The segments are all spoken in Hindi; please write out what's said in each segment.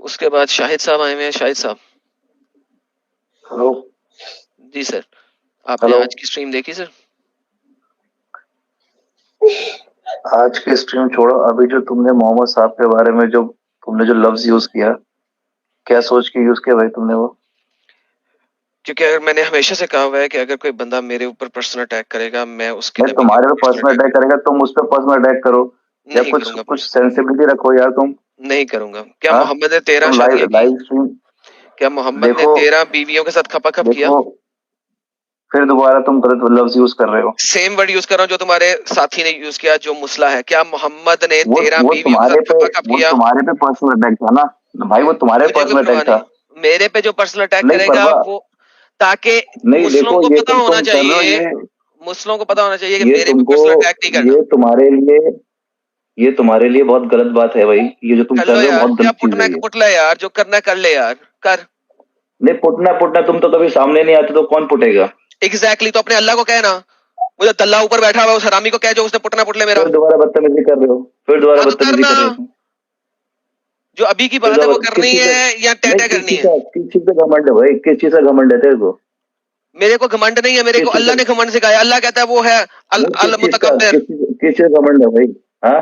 उसके बाद शाहिद साहब आए हुए हैं। शाहिद साहब। हेलो जी सर, आपने हेलो। आज की स्ट्रीम देखी सर? आज की स्ट्रीम छोड़ो, अभी जो तुमने मोहम्मद साहब के बारे में जो तुमने जो लफ्ज यूज किया, क्या सोच के यूज किया भाई तुमने वो? क्योंकि अगर मैंने हमेशा से कहा हुआ है कि अगर कोई बंदा मेरे ऊपर पर्सनल अटैक करेगा, मैं उसके भाई नबी के तुम्हारे ऊपर पे पर्सनल पर्सनल अटैक अटैक करेगा, तुम उस पर पर्सनल अटैक करो या नहीं कुछ करूंगा। कुछ सेंसिबिलिटी रखो यार तुम। नहीं करूंगा। क्या हाँ, मोहम्मद ने 13 तुम लाइव शादियां की? लाइव स्ट्रीम क्या मोहम्मद ने देखो 13 बीवियों के साथ खपाखप किया? देखो, फिर दोबारा तुम गलत लफ्ज यूज कर रहे हो। सेम वर्ड यूज कर रहा हूँ जो तुम्हारे साथी ने यूज किया, जो मुसला है। क्या मोहम्मद ने 13 वो बीवियों के तुम्हारे साथ पे खपाखप वो किया? तुम्हारे पे पर्सनल अटैक था ना भाई, वो तुम्हारे मुझे कोई पर्सनल परवाह अटैक था। नहीं। मेरे पे जो पर्सनल अटैक नहीं करेगा परवाह। वो, ताकि नहीं मुस्लिमों देखो, को ये पता होना तुम कर रहे हो, चाहिए, मुस्लिमों को पता होना चाहिए कि ये मेरे पे तुमको पर्सनल अटैक नहीं करना। ये तुम्हारे लिए ये तुम्हारे लिए बहुत गलत बात है भाई। ये जो तुम कर कर लो रहे हो यार, बहुत क्या गलत चीज है ये। पुटला यार, जो करना कर ले यार, कर। नहीं पुटना पुटना, तुम तो कभी सामने नहीं आते तो कौन पुटेगा? एग्जैक्टली, तो अपने अल्लाह को कहना। मुझे दल्ला ऊपर बैठा हुआ है, उस हरामी को कह जो उसने पुटना पुटले मेरा। फिर दोबारा बदतमीजी कर रहे हो, फिर दोबारा हाँ तो बदतमीजी करना, कर रहे हो तुम। जो अभी की फिर बात है वो दोबारा किस करनी चीज से? है या नहीं, टैटा करनी है? किस चीज से घमंड है भाई? किस चीज से घमंड है तेरे को? मेरे को घमंड नहीं है, मेरे किस को चीज अल्लाह से? ने घमंड सिखाया। अल्लाह कहता है वो है अल नहीं, अल मुतकब्बिर। किस चीज से घमंड है भाई? हाँ,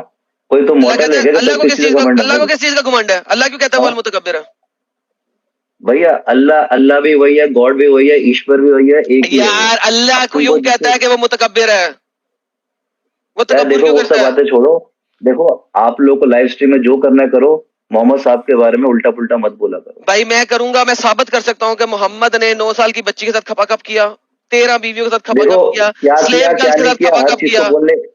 कोई तुम अल्लाह मॉडल कहता है है, क्या जो किस चीज से घमंड है अल्लाह को भाई? किस चीज का घमंड है? अल्लाह क्यों कहता है वो अल हाँ मुतकब्बिर है? भैया, अल्लाह अल्लाह भी वही है, गॉड भी वही है, ईश्वर भी वही है, एक ही है वो। यार अल्लाह अब को यूं तुमको कहता जिससे है कि वो मुतकब्बिर है, वो यार तकब्बुर देखो, क्यों वो सब करता है? बातें छोड़ो। देखो, आप लोग को लाइव स्ट्रीम में जो करना है करो, मोहम्मद साहब के बारे में उल्टा पुल्टा मत बोला करो। भाई मैं करूंगा, मैं साबित कर सकता हूँ कि मोहम्मद ने 9 साल की बच्ची के साथ खपाखप किया, 13 बीवियों के साथ देखो, खपाखप किया, क्या किया स्लेव क्या गर्ल्स के नहीं साथ किया, खपाखप किया।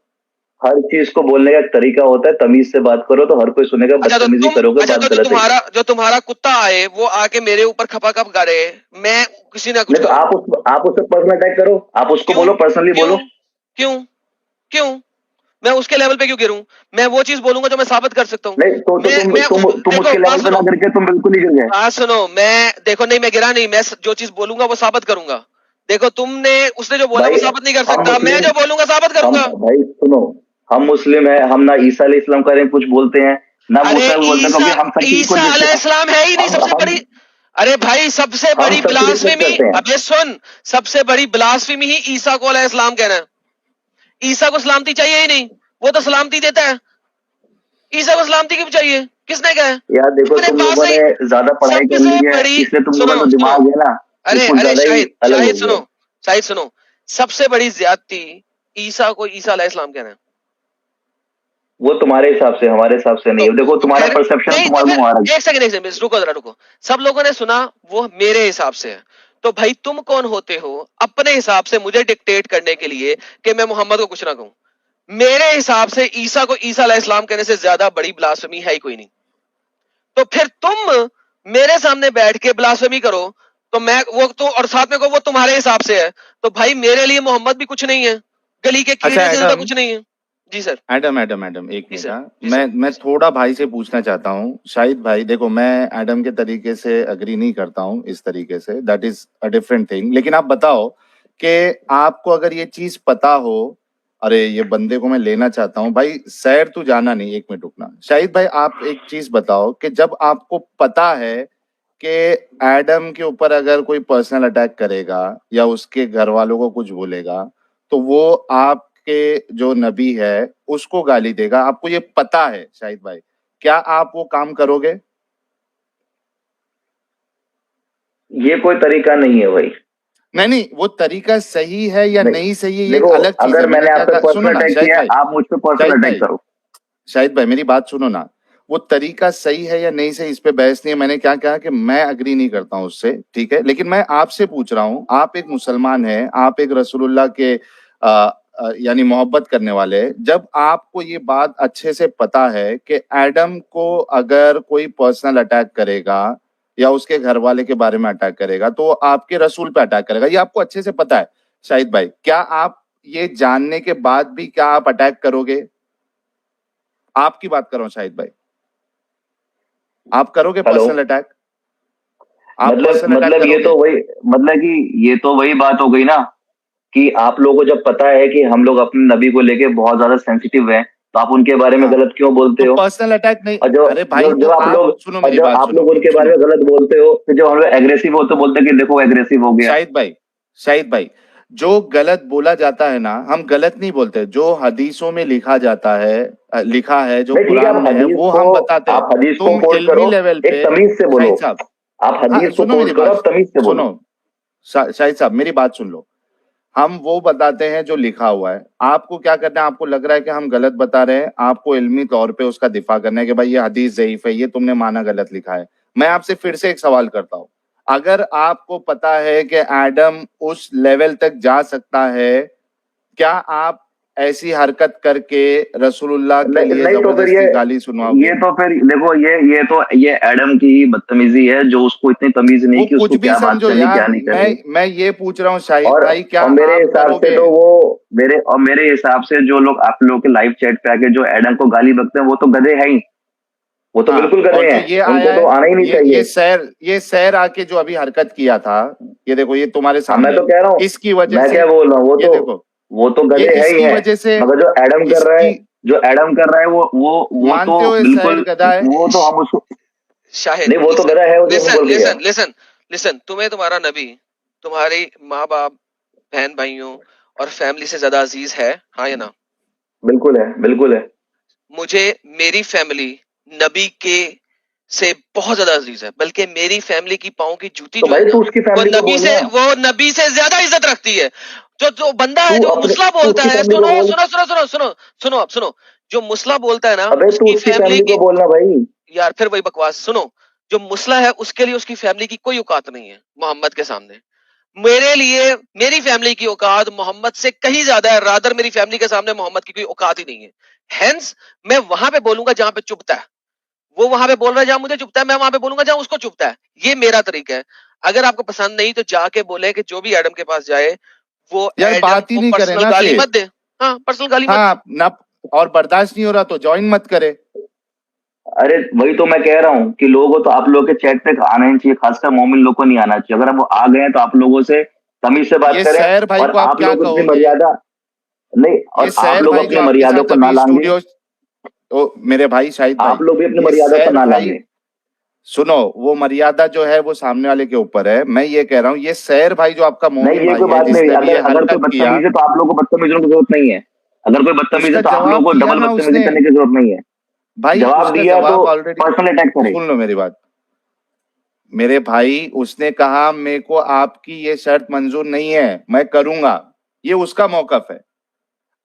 हर चीज को बोलने का एक तरीका होता है। तमीज से बात करो तो हर कोई सुनेगा, बदतमीजी करोगे अच्छा बात तो गलत है ये। जो तुम्हारा कुत्ता आए वो आके मेरे ऊपर खपाखप करे, मैं किसी ना कुछ नहीं तो करूं? आप उससे पर्सनल अटैक करो, आप उसको क्यों? बोलो, पर्सनली क्यों? बोलो। क्यों? क्यों? मैं उसके लेवल पे क्यों गिरूं? मैं वो चीज बोलूंगा जो मैं साबित कर सकता हूँ। नहीं तो तुम देखो उसके बात लेवल पे सुनो, ना गिर के तुम बिल्कुल ही गिर गए। बात सुनो। मैं देखो, नहीं मैं गिरा नहीं, मैं जो चीज बोलूंगा वो साबित करूंगा। देखो तुमने, उसने जो बोला वो भाई साबित नहीं कर हम सकता, मैं मुस्लिम जो बोलूंगा साबित हम करूंगा। भाई सुनो, हम मुस्लिम है, हम ना ईसा अलैहिस्सलाम का कुछ बोलते हैं, ना अरे मूसा को बोलते हैं, ईसा, क्योंकि हम सब चीज को ईसा जिससे अलैहिस्सलाम है ही नहीं सबसे हम बड़ी। अरे भाई सबसे हम बड़ी सबकी रिस्पेक्ट ब्लास्फेमी, करते हैं। अबे सुन, सबसे बड़ी ब्लास्फेमी ही ईसा को अलैहिस्सलाम कहना है। ईसा को सलामती चाहिए ही नहीं, वो तो सलामती देता है। ईसा को सलामती क्यों चाहिए? किसने कहा है? यार देखो, अपने तुम पास लोगों से ने ही ज्यादा पढ़ाई कर सबसे ली है, बड़ी, इसलिए तुम लोगों सुनो का जो सुनो, दिमाग है ना, वो अरे कुछ अरे ज्यादा ही शाहिद अलग हो शाहिद गया सुनो, है। शाहिद सुनो, सबसे बड़ी ज्यादती ईसा को ईसा अलैहिस्सलाम कहना है। वो तुम्हारे हिसाब से, हमारे हिसाब से नहीं है। देखो, तो तुम्हारा फिर परसेप्शन नहीं, तो तुम्हारा फिर तुम्हारा एक सेकंड रुको जरा, रुको। सब लोगों ने सुना वो मेरे हिसाब से है, तो भाई तुम कौन होते हो अपने हिसाब से मुझे डिक्टेट करने के लिए कि मैं मोहम्मद को कुछ ना कहूं? मेरे हिसाब से ईसा को ईसा अलैहिस्सलाम कहने से ज्यादा बड़ी ब्लास्फेमी है ही कोई नहीं। तो फिर तुम मेरे सामने बैठ के ब्लास्फेमी करो, तो मैं वो तो, और साथ में को वो तुम्हारे हिसाब से है, तो भाई मेरे लिए मोहम्मद भी कुछ नहीं है, गली के अच्छा कीड़े से ज्यादा एडम, कुछ नहीं है। जी सर। एडम एक जी मिनट। सर। हाँ, जी सर। मैं थोड़ा भाई से पूछना चाहता हूँ। शाहिद भाई देखो, मैं एडम के तरीके से अग्री नहीं करता हूँ इस तरीके से, that is a different thing. लेकिन आप बताओ कि आपको अगर ये चीज पता हो, अरे ये बंदे को मैं लेना चाहता हूँ भाई, सैर तू जाना नहीं, एक मिनट रुकना। शाहिद भाई आप एक चीज बताओ कि जब आपको पता है कि एडम के ऊपर अगर कोई पर्सनल अटैक करेगा या उसके घर वालों को कुछ बोलेगा, तो वो आपके जो नबी है उसको गाली देगा, आपको ये पता है शाहिद भाई, क्या आप वो काम करोगे? ये कोई तरीका नहीं है भाई। नहीं, वो तरीका सही है या नहीं, नहीं सही है ये एक देखो, अलग चीज है। अगर मैंने मैंने क्या आप पे कहा, सुनो पर्सनल ना अटैक शाहिद किया है, भाई, आप मुझ पे पर्सनल शाहिद अटैक भाई, करो। शाहिद भाई मेरी बात सुनो ना। वो तरीका सही है या नहीं सही, इस पे बहस नहीं है। मैंने क्या कहा कि मैं अग्री नहीं करता हूं उससे, ठीक है। लेकिन मैं आपसे पूछ रहा हूं, आप एक मुसलमान हैं, आप एक रसूलुल्लाह के यानी मोहब्बत करने वाले हैं। जब आपको ये बात अच्छे से पता है कि एडम को अगर कोई पर्सनल अटैक करेगा या उसके घर वाले के बारे में अटैक करेगा तो वो आपके रसूल पे अटैक करेगा, ये आपको अच्छे से पता है शाहिद भाई, क्या आप ये जानने के बाद भी क्या आप अटैक करोगे? आपकी बात कर रहा हूं शाहिद भाई, आप करोगे हेलो। Personal attack? आप पर्सनल अटैक मतलब करोगे? ये तो वही बात हो गई ना, कि आप लोगों को जब पता है कि हम लोग अपने नबी को लेके बहुत ज्यादा सेंसिटिव हैं, तो आप उनके बारे में हाँ। गलत क्यों बोलते तो हो? पर्सनल अटैक नहीं, और अरे भाई जब तो आप आप लोग सुनो और मेरी जब बात, आप सुनो लोग उनके बारे सुनो में गलत बोलते हो, तो जब हम लोग एग्रेसिव हो तो बोलते हैं कि देखो एग्रेसिव हो गया। शाहिद भाई जो गलत बोला जाता है ना, हम गलत नहीं बोलते, जो हदीसों में लिखा जाता है, लिखा है, जो नहीं ठीक है, कुरान में है वो हम बताते हैं। आप हदीस को तुम कोट इल्मी करो, लेवल एक पे, तमीज से बोलो। शाहिद साहब, आप हाँ हदीस को सुनो मेरी कोट करो, बात, आप तमीज से बोलो। सुनो शाहिद साहब मेरी बात सुन लो। हम वो बताते हैं जो लिखा हुआ है। आपको क्या करना है, आपको लग रहा है कि हम गलत बता रहे हैं, आपको इल्मी तौर पे उसका दिफा करना है कि भाई ये हदीस ज़ईफ है, ये तुमने माना गलत लिखा है। मैं आपसे फिर से एक सवाल करता हूं, अगर आपको पता है कि एडम उस लेवल तक जा सकता है, क्या आप ऐसी हरकत करके रसूलुल्लाह के नहीं लिए नहीं, तो फिर जबरदस्ती गाली सुनवाओगे? ये तो फिर देखो, ये एडम की ही बदतमीजी है, जो उसको इतनी तमीज नहीं वो कि कुछ उसको भी क्या बात समझो करनी क्या यार, नहीं करनी। मैं ये पूछ रहा हूँ शाहिद और भाई, क्या और मेरे आप हिसाब से करोगे? तो वो मेरे हिसाब से जो लोग आप लोगों के लाइव चैट पे आके जो एडम को गाली बकते हैं, वो तो गधे हैं ही, वो तो हाँ, बिल्कुल और गधे जो हैं, ये उनको आया तो है, आना ही नहीं चाहिए। ये सैर आके जो अभी हरकत किया था, ये देखो ये तुम्हारे हाँ, मैं सामने तो है। कह रहा हूँ, इसकी वजह मैं से, क्या बोल रहा हूँ, ये देखो, वो तो ये गधे है ही इसकी है। वजह से, मगर इसकी, जो एडम कर रहा है वो तो मानते हो ये सैर बिल्कुल, गधा है? वो तो हम उसको, शाहिद नहीं वो तो लिसन गधा है, वो जो लिसन बोल गया। लिसन लिसन लिसन तुम्हें तुम्हारा नबी, तुम्हारी माँ बाप, बहन भाइयों और फैमिली से ज्यादा अजीज है, हाँ या ना? बिल्कुल है, बिल्कुल है। मुझे मेरी फैमिली नबी के से बहुत ज्यादा अजीज है, बल्कि मेरी फैमिली की पाँव की जूती तो जो है भाई ना, तू उसकी फैमिली को बोलना, वो नबी से ज्यादा इज्जत रखती है। जो जो बंदा है, जो मुसला तू बोलता उसकी है, फैमिली सुनो को बोल। सुनो सुनो सुनो सुनो सुनो अब सुनो, जो मुसला बोलता है ना अबे तू उसकी उसकी फैमिली फैमिली को की, बोलना भाई। यार फिर वही बकवास सुनो, जो मुसला है उसके लिए उसकी फैमिली की कोई औकात नहीं है मोहम्मद के सामने। मेरे लिए मेरी फैमिली की औकात मोहम्मद से कहीं ज्यादा है, रादर मेरी फैमिली के सामने मोहम्मद की कोई औकात ही नहीं है। हेंस मैं वहां पे बोलूंगा जहां पे चुभता है, वो वहां पे बोल रहा है जहां मुझे चुभता है, मैं वहां पे बोलूंगा जहां उसको चुभता है। ये मेरा तरीका है। अगर आपको पसंद नहीं तो जाके बोले कि जो भी एडम के पास जाए वो यार एडम बात ही को नहीं करे पर्सनल ना गाली फिर। मत दे। हाँ, पर्सनल गाली मत दे। हाँ ना, और बर्दाश्त नहीं हो रहा तो ज्वाइन मत करे। अरे वही तो मैं कह रहा हूँ कि लोगों तो आप लोगों के चैट पे आना ही चाहिए, खासकर मोमिन लोग को नहीं आना चाहिए। अगर वो आ गए हैं तो आप लोगों से तमीज से बात ये करें, सैर भाई और को आप आप क्या लोग अपनी कहोगे? मर्यादा, नहीं, ये और आप सैर लोग भाई जो अपनी आपके मर्यादा साथ को ना अभी लांगे। स्टूडियो, ओ मेरे भाई शाहिद आप भाई, लोग भी अपनी ये मर्यादा को सैर ना भाई, लांगे। सुनो, वो मर्यादा जो है वो सामने वाले के ऊपर है। मैं ये कह रहा हूँ, ये सैर भाई जो आपका नहीं, मोमिन ये भाई कोई है, बात नहीं। जिसने अभी अगर ये अगर कोई हरकत किया, बदतमीज है तो आप लोगों को बदतमीज होने की जरूरत नहीं है। अगर कोई बदतमीज है उसका तो आप लोगों जवाब को दिया डबल ना बदतमीजी उसने। करने की जरूरत नहीं है। भाई जवाब उसका दिया तो जवाब ऑलरेडी, पर्सनल अटैक करे। सुन लो मेरी बात, मेरे भाई उसने कहा मेरे को आपकी ये शर्त मंजूर नहीं है, मैं करूंगा, ये उसका मौकफ है।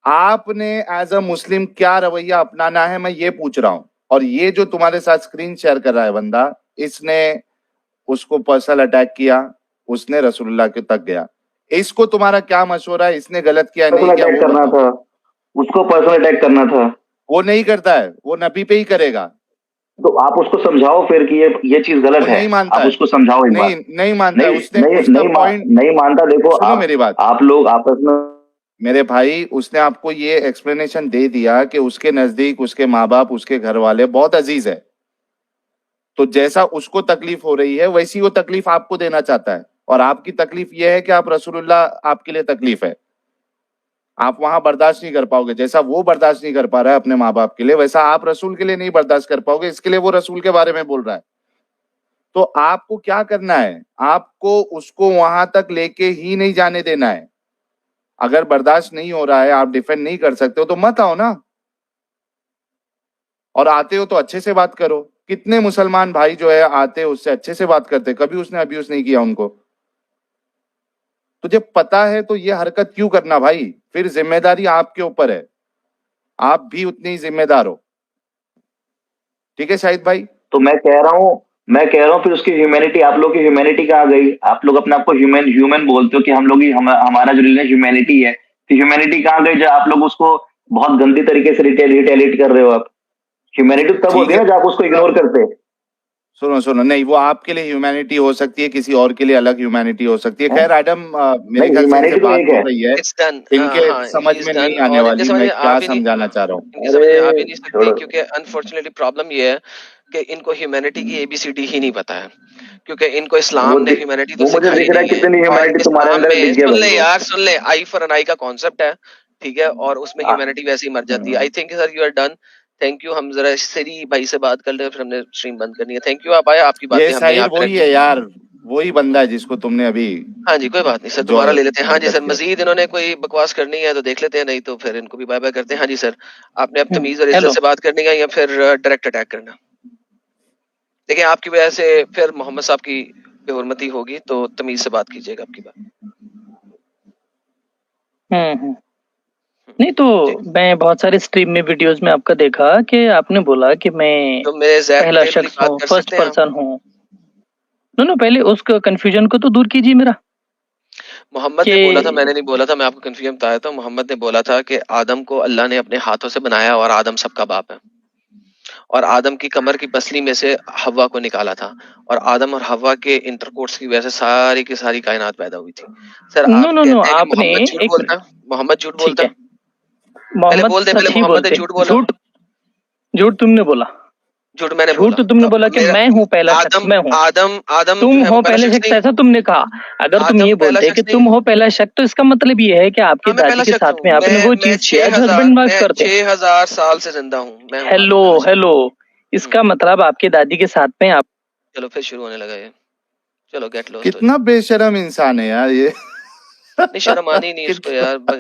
आपने एज अ मुस्लिम क्या रवैया अपनाना है, मैं ये पूछ रहा हूं। और ये जो तुम्हारे साथ स्क्रीन शेयर कर रहा है बंदा, इसने उसको पर्सनल अटैक किया, उसने रसूलुल्लाह के तक गया। इसको तुम्हारा क्या मशवरा है, इसने गलत किया नहीं पर्सनल किया अटैक वो करना बताओ। था, उसको पर्सनल अटैक करना था। वो नहीं करता है, वो नबी पे ही करेगा। तो आप उसको समझाओ फिर कि ये चीज वो गलत है। नहीं मानता आप है, उसको समझाओ एक बार। नहीं नहीं मानता है, नहीं उसने नहीं उसका पॉइंट, नहीं मानता। देखो सुनो मेरी बात आप लोग आपस में, मेरे भाई, उसने आपको ये एक्सप्लेनेशन दे दिया कि उसके नजदीक उसके माँ बाप, उसके घर वाले बहुत अजीज है। तो जैसा उसको तकलीफ हो रही है वैसी वो तकलीफ आपको देना चाहता है। और आपकी तकलीफ ये है कि आप रसूलुल्लाह, आपके लिए तकलीफ है, आप वहां बर्दाश्त नहीं कर पाओगे। जैसा वो बर्दाश्त नहीं कर पा रहा है अपने माँ बाप के लिए, वैसा आप रसूल के लिए नहीं बर्दाश्त कर पाओगे, इसके लिए वो रसूल के बारे में बोल रहा है। तो आपको क्या करना है, आपको उसको वहां तक लेके ही नहीं जाने देना है। अगर बर्दाश्त नहीं हो रहा है, आप डिफेंड नहीं कर सकते हो तो मत आओ ना। और आते हो तो अच्छे से बात करो। कितने मुसलमान भाई जो है आते हैं उससे अच्छे से बात करते, कभी उसने अब्यूज नहीं किया उनको। तुझे पता है तो ये हरकत क्यों करना भाई? फिर जिम्मेदारी आपके ऊपर है, आप भी उतने ही जिम्मेदार हो। ठीक है शाहिद भाई? तो मैं कह रहा हूँ फिर उसकी ह्यूमैनिटी, आप लोग की ह्यूमैनिटी कहाँ गई? आप लोग अपने आप को ह्यूमन ह्यूमन बोलते हो कि हम लोग ही हमारा जो रिलीजन ह्यूमैनिटी है, तो ह्यूमैनिटी कहाँ गई जब आप लोग उसको बहुत गंदी तरीके से रिटेलिएट कर रहे हो? आप ह्यूमैनिटी तब ठीक होती है, है ना जब आप उसको इग्नोर करते। सुनो सुनो, नहीं वो आपके लिए ह्यूमैनिटी हो सकती है, किसी और के लिए अलग ह्यूमैनिटी हो सकती है। हैं? खैर एडम, मेरे नहीं, ख्याल से इनसे ह्यूमैनिटी तो बात एक हो है। रही है, इट्स डन। इनके हाँ, समझ ही इज में नहीं डन, आने और इनके वाली समझ मैं में आ क्या भी नहीं, समझाना चाह रहा हूँ। इनके समझ में आ भी अरे नहीं सकती, छोड़ो। क्योंकि अनफॉर्चुनेटली प्रॉब्लम ये है कि इनको ह्यूमैनिटी की एबीसीडी ही नहीं पता है। क्योंकि इनको इस्लाम ने ह्यूमैनिटी तो वो मुझे सिखाई दिख रहा है नहीं है। कितनी और ह्यूमैनिटी तुम्हारे इस्लाम अंदर में दिख गया सुन भाई ले वो। यार, सुन ले, आई फॉर एन आई का कॉन्सेप्ट है, ठीक है, और उसमें ह्यूमैनिटी वैसे ही मर जाती है। I think sir you are done. Thank you. हम जरा श्री भाई से बात कर ले, फिर हमने स्ट्रीम बंद करनी है। थैंक यू, आप आए, आपकी ये बातें हमने शाहिद यहाँ पे वही रखी। है यार, वही बंदा है जिसको तुमने अभी हाँ जी, कोई बात नहीं सर, जो दोबारा ले लेते हैं। हाँ जी हरकत सर, किया। मजीद इन्होंने कोई बकवास करनी है तो देख लेते हैं, नहीं तो फिर इनको भी बाय बाय करते हैं। हाँ जी सर, आपने अब तमीज और हेलो इज्जत से बात करनी है या फिर डायरेक्ट अटैक करना। देखिए आपकी वजह से फिर मोहम्मद साहब की बेहुरमती होगी, तो तमीज से बात कीजिएगा आपकी बात। नहीं तो मैं बहुत सारे स्ट्रीम में वीडियोस में आपका देखा कि आपने बोला कि मैं तो मेरे जैक पहला पटेल वाली शख्स बात हूँ, कर फर्स्ट सकते हैं आप। पर्सन हूँ। नो पहले उस कंफ्यूजन को तो दूर कीजिए मेरा मोहम्मद ने बोला था, मैंने नहीं बोला था, मैं आपको कंफ्यूजन बताया था। मोहम्मद ने बोला था कि आदम को अल्लाह ने अपने हाथों से बनाया और आदम सबका बाप है, और आदम की कमर की पसली में से हवा को निकाला था, और आदम और हवा के इंटरकोर्स की वजह से सारी की सारी कायनात पैदा हुई थी। सर आप नो कहते हैं कि आपने मोहम्मद झूठ एक बोलता है, मोहम्मद झूठ ठीक बोलता है, है। पहले मोहम्मद बोल दे, पहले सच ही मोहम्मद ने बोलते, झूठ बोला। झूठ तुमने बोला, झूठ मैंने झूठ बोला तो तुमने तो बोला कि मेरा मैं हूँ पहला शख्स, आदम मैं हूँ। आदम आदम तुम जो है वो हो पहला पहले शख्स शख्स, नहीं। ऐसा तुमने कहा। अगर तुम आदम ये पहला बोलते कि शख्स नहीं। तुम हो पहला शख्स, तो इसका मतलब ये है कि आपकी हाँ मैं दादी पहला के शख्स साथ हूँ। में आपने वो मैं चीज किया जो हस्बैंड वाइफ करते। 6000 साल से जिंदा हूँ, मैं हूँ हेलो पहला शख्स। हेलो, इसका मतलब आपकी दादी के साथ में आप चलो फिर शुरू होने लगा ये। चलो गेट लॉस्ट हो कितना बेशरम इंसान है यार ये। नहीं, शर्म आनी नहीं उसको कितना यार।